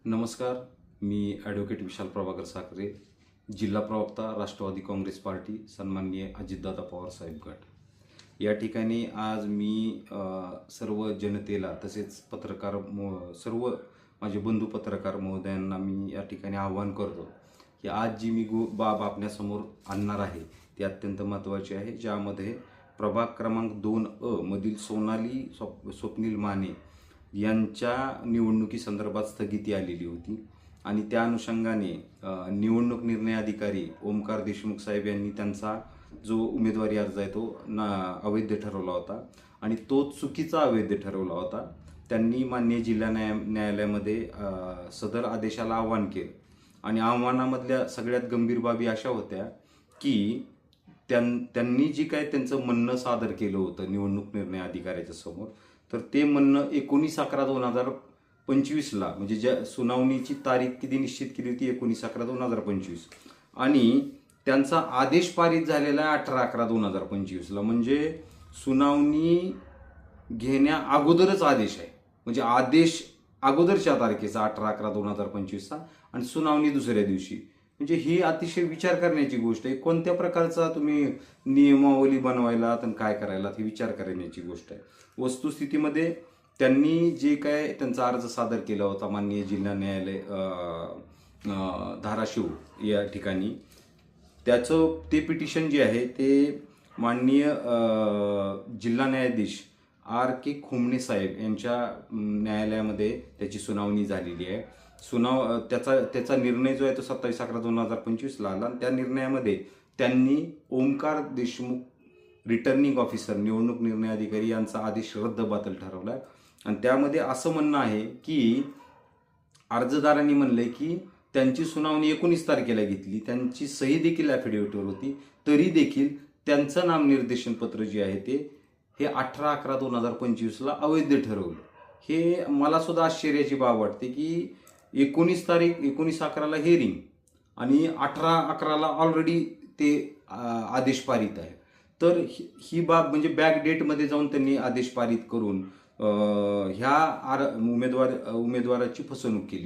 नमस्कार. मी ॲडव्होकेट विशाल प्रभाकर साखरे, जिल्हा प्रवक्ता, राष्ट्रवादी काँग्रेस पार्टी, सन्माननीय अजितदादा पवार साहेब गट. या ठिकाणी आज मी सर्व जनतेला तसेच सर्व माझे बंधू पत्रकार महोदयांना मी या ठिकाणी आवाहन करतो की आज जी मी बाब आपल्यासमोर आणणार आहे ती अत्यंत महत्त्वाची आहे, ज्यामध्ये प्रभाग क्रमांक 2A मधील सोनाली स्वप्नील माने यांच्या निवडणुकीसंदर्भात स्थगिती आलेली होती आणि त्या अनुषंगाने निवडणूक निर्णय अधिकारी ओमकार देशमुख साहेब यांनी त्यांचा जो उमेदवारी अर्ज आहे तो अवैध ठरवला होता आणि तो चुकीचा अवैध ठरवला होता. त्यांनी माननीय जिल्हा न्यायालयामध्ये सदर आदेशाला आव्हान केलं आणि आव्हानामधल्या सगळ्यात गंभीर बाबी अशा होत्या की त्यांनी जी काय त्यांचं म्हणणं सादर केलं होतं निवडणूक निर्णय अधिकाऱ्याच्या समोर, तर ते म्हणणं 19/11/2025ला म्हणजे ज्या सुनावणीची तारीख किती निश्चित केली होती 19/11/2025 आणि त्यांचा आदेश पारित झालेला आहे 18/11/2025ला. म्हणजे सुनावणी घेण्या अगोदरच आदेश आहे, म्हणजे आदेश अगोदरच्या तारखेचा 18/11/2025चा आणि सुनावणी दुसऱ्या दिवशी. म्हणजे ही अतिशय विचार करण्याची गोष्ट आहे. कोणत्या प्रकारचा तुम्ही नियमावली बनवायला आणि काय करायला ही विचार करण्याची गोष्ट आहे. वस्तुस्थितीमध्ये त्यांनी जे काय त्यांचा अर्ज सादर केला होता माननीय जिल्हा न्यायालय धाराशिव या ठिकाणी, त्याचं ते पिटिशन जे आहे ते माननीय जिल्हा न्यायाधीश R.K. खोमणे साहेब यांच्या न्यायालयामध्ये त्याची सुनावणी झालेली आहे. त्याचा निर्णय जो आहे तो 27/11/2025ला आला आणि त्या निर्णयामध्ये त्यांनी ओमकार देशमुख रिटर्निंग ऑफिसर निवडणूक निर्णय अधिकारी यांचा आदेश रद्दबातल ठरवला आणि त्यामध्ये असं म्हणणं आहे की अर्जदारांनी म्हणले की त्यांची सुनावणी 19 तारखेला घेतली, त्यांची सही देखील ॲफिडेव्हिटवर होती, तरी देखील त्यांचं नामनिर्देशन पत्र जे आहे ते हे 18/11/2025ला अवैध ठरवलं. हे मला सुद्धा आश्चर्याची बाब वाटते की 19/11ला हिअरिंग आणि 18/11ला ऑलरेडी ते आदेश पारित आहे. तर ही बाब म्हणजे बॅक डेटमध्ये जाऊन त्यांनी आदेश पारित करून ह्या उमेदवाराची फसवणूक केली.